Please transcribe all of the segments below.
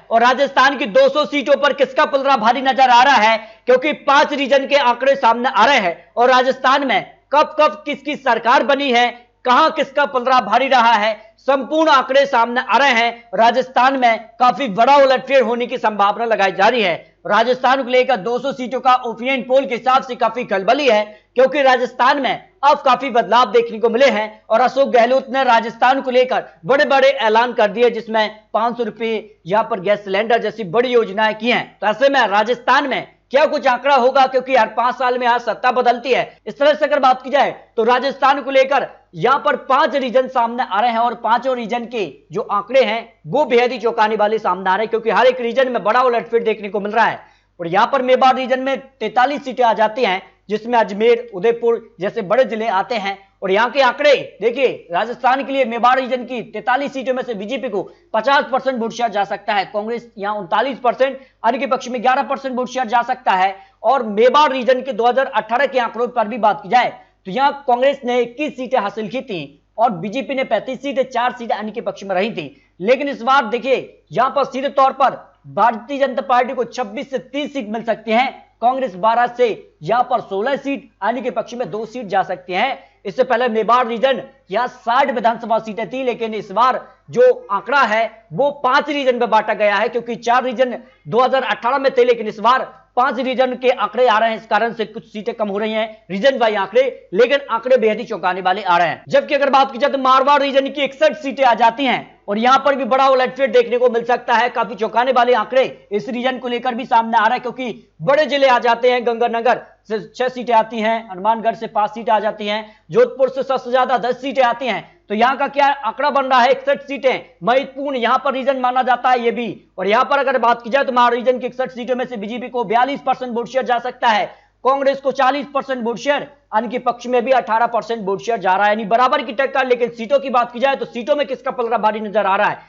और राजस्थान की 200 सीटों पर किसका पलड़ा भारी नजर आ रहा है, क्योंकि 5 रीजन के आंकड़े सामने आ रहे हैं और राजस्थान में कब कब किसकी सरकार बनी है, कहां किसका पलड़ा भारी रहा है, संपूर्ण आंकड़े सामने आ रहे हैं। राजस्थान में काफी बड़ा उलटफेर होने की संभावना लगाई जा रही है। राजस्थान को लेकर 200 सीटों का ओपिनियन पोल के हिसाब से काफी खलबली है, क्योंकि राजस्थान में अब काफी बदलाव देखने को मिले हैं और अशोक गहलोत ने राजस्थान को लेकर बड़े बड़े ऐलान कर दिए, जिसमें 500 रुपए यहां पर गैस सिलेंडर जैसी बड़ी योजनाएं की हैं। तो ऐसे में राजस्थान में क्या कुछ आंकड़ा होगा, क्योंकि हर 5 साल में यहां सत्ता बदलती है। इस तरह से अगर बात की जाए तो राजस्थान को लेकर यहां पर 5 रीजन सामने आ रहे हैं और पांचों रीजन के जो आंकड़े हैं वो बेहद ही चौंकाने वाले सामने आ रहे हैं, क्योंकि हर एक रीजन में बड़ा उलटफेर देखने को मिल रहा है। और यहां पर मेवाड़ रीजन में 43 सीटें आ जाती हैं, जिसमें अजमेर, उदयपुर जैसे बड़े जिले आते हैं। और यहां के आंकड़े देखिए, राजस्थान के लिए मेवाड़ रीजन की 43 सीटों में से बीजेपी को 50% वोट शेयर जा सकता है, कांग्रेस यहां 39%, अन्य के पक्ष में 11% वोट शेयर जा सकता है। और मेवाड़ रीजन के 2018 के आंकड़ों पर भी बात की जाए तो यहां कांग्रेस ने 21 सीटें हासिल की थी और बीजेपी ने 35 सीटें, 4 सीटें अन्य के पक्ष में रही थी। लेकिन इस बार देखिए यहां पर सीधे तौर पर भारतीय जनता पार्टी को 26 से 30 सीट मिल सकती हैं, कांग्रेस 12 से यहां पर 16 सीट, अन्य के पक्ष में 2 सीट जा सकती हैं। इससे पहले मेवाड़ रीजन यहां 60 विधानसभा सीटें थी, लेकिन इस बार जो आंकड़ा है वो 5 रीजन में बांटा गया है, क्योंकि 4 रीजन 2018 में थे, लेकिन इस बार 5 रीजन के आंकड़े आ रहे हैं। इस कारण से कुछ सीटें कम हो रही हैं रीजन वाई आंकड़े, लेकिन आंकड़े बेहद ही चौंकाने वाले आ रहे हैं। जबकि अगर बात की जाए तो मारवाड़ रीजन की 61 सीटें आ जाती हैं और यहां पर भी बड़ा उलटफेर देखने को मिल सकता है। काफी चौंकाने वाले आंकड़े इस रीजन को लेकर भी सामने आ रहा है, क्योंकि बड़े जिले आ जाते हैं। गंगानगर से 6 सीटें आती हैं, हनुमानगढ़ से 5 सीटें आ जाती हैं, जोधपुर से सबसे ज्यादा 10 सीटें आती हैं। तो यहां का क्या आंकड़ा बन रहा है, 61 सीटें महत्वपूर्ण यहां पर रीजन माना जाता है ये भी। और यहां पर अगर बात की जाए तो मार रीजन की 61 सीटों में से बीजेपी को 42% वोट शेयर जा सकता है, कांग्रेस को 40% वोट शेयर, अन्य के पक्ष में भी 18% वोट शेयर जा रहा है, यानी बराबर की टक्कर। लेकिन सीटों की बात की जाए तो सीटों में किसका पलड़ा भारी नजर आ रहा है।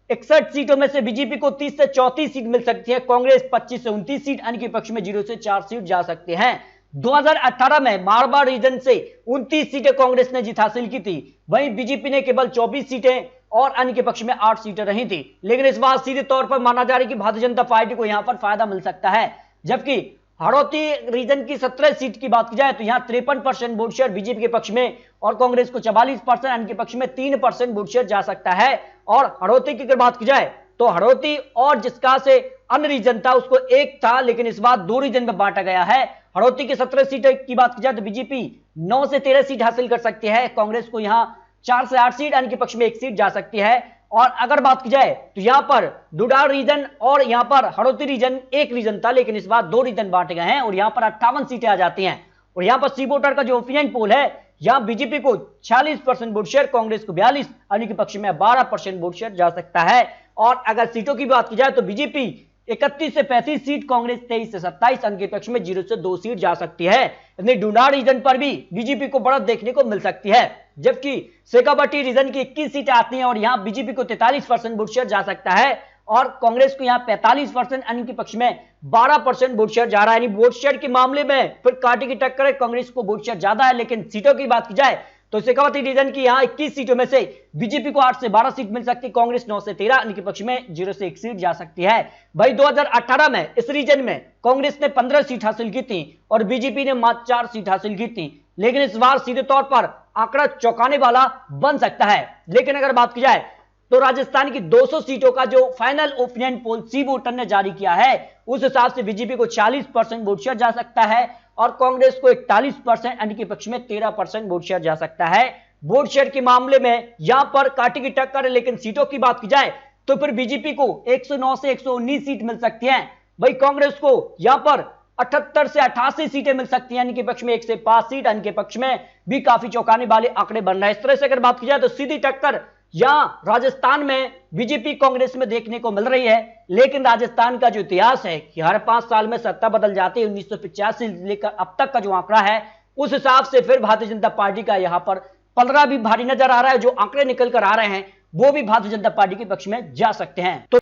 61 सीटों में से बीजेपी को 30 से 34 सीट मिल सकती है, कांग्रेस 25 से 29 सीट, अन्य के पक्ष में 0 से 4 सीट जा सकते हैं। 2018 में मारवाड़ रीजन से 29 सीटें कांग्रेस ने जीत हासिल की थी, वहीं बीजेपी ने केवल 24 सीटें और अन्य के पक्ष में 8 सीटें रही थी। लेकिन इस बार सीधे तौर पर माना जा रहा है कि भारतीय जनता पार्टी को यहां पर फायदा मिल सकता है। जबकि हड़ौती रीजन की 17 सीट की बात की जाए तो यहां 53% वोट शेयर बीजेपी के पक्ष में और कांग्रेस को 44%, अन्य के पक्ष में 3% वोट शेयर जा सकता है। और हड़ौती की अगर बात की जाए तो हड़ौती और जिसका से अन्य रीजन था उसको एक था, लेकिन इस बार 2 रीजन में बांटा गया है। हड़ौती की 17 सीटें की बात की जाए तो बीजेपी 9 से 13 सीट हासिल कर सकती है, कांग्रेस को यहां 4 से 8 सीट, अन्य के पक्ष में 1 सीट जा सकती है। और अगर बात की जाए तो यहां पर डुडार रीजन और यहां पर हड़ौती रीजन एक रीजन था, लेकिन इस बार 2 रीजन बांटे गए हैं और यहां पर 58 सीटें आ जाती हैं। और यहां पर सी वोटर का जो ओपिनियन पोल है, यहां बीजेपी को 46% वोट शेयर, कांग्रेस को 42, अन्य के पक्ष में 12% वोट शेयर जा सकता है। और अगर सीटों की बात की जाए तो बीजेपी 31 से 35 सीट, कांग्रेस 23 से 27, अन्य के पक्ष में 0 से 2 सीट जा सकती है। डुडार रीजन पर भी बीजेपी को बढ़त देखने को मिल सकती है। जबकि शेखावटी रीजन की 21 सीटें आती हैं और यहां बीजेपी को 43% वोट शेयर जा सकता है और कांग्रेस को यहां 45%, अन्य के पक्ष में 12% वोट शेयर जा रहा है। यानी वोट शेयर के मामले में फिर कांटे की टक्कर है, कांग्रेस को वोट शेयर ज्यादा है। लेकिन सीटों की बात की जाए तो शेखावटी रीजन की यहां 21 सीटों में से बीजेपी को 8 से 12 सीट मिल सकती है, कांग्रेस 9 से 13, अन्य के पक्ष में 0 से 1 सीट जा सकती है। भाई 2018 में इस रीजन में कांग्रेस ने 15 सीट हासिल की थी और बीजेपी ने मात्र 4 सीट हासिल की थी। लेकिन इस बार सीधे तौर पर आंकड़ा चौंकाने वाला बन सकता है। लेकिन अगर बात की जाए तो राजस्थान की 200 सीटों का जो फाइनल ओपिनियन पोल सी वोटर ने जारी किया है, उस हिसाब से बीजेपी को 40% वोट शेयर जा सकता है और कांग्रेस को 41%, अन्य के पक्ष में 13% वोट शेयर जा सकता है। वोट शेयर के मामले में यहां पर कांटे की टक्कर है। लेकिन सीटों की बात की जाए तो फिर बीजेपी को 109 से 119 सीट मिल सकती है, वही कांग्रेस को यहां पर 78 से 88 सीटें मिल सकती हैं, इनके पक्ष में 1 से 5 सीट, इनके पक्ष में भी काफी चौंकाने वाले आंकड़े बन रहे हैं। इस तरह से अगर बात की जाए तो सीधी टक्कर यहां राजस्थान में बीजेपी कांग्रेस में देखने को मिल रही है। लेकिन राजस्थान का जो इतिहास है कि हर 5 साल में सत्ता बदल जाती है, 1985 से लेकर अब तक का जो आंकड़ा है उस हिसाब से फिर भारतीय जनता पार्टी का यहां पर पलड़ा भी भारी नजर आ रहा है। जो आंकड़े निकल कर आ रहे हैं वो भी भारतीय जनता पार्टी के पक्ष में जा सकते हैं। तो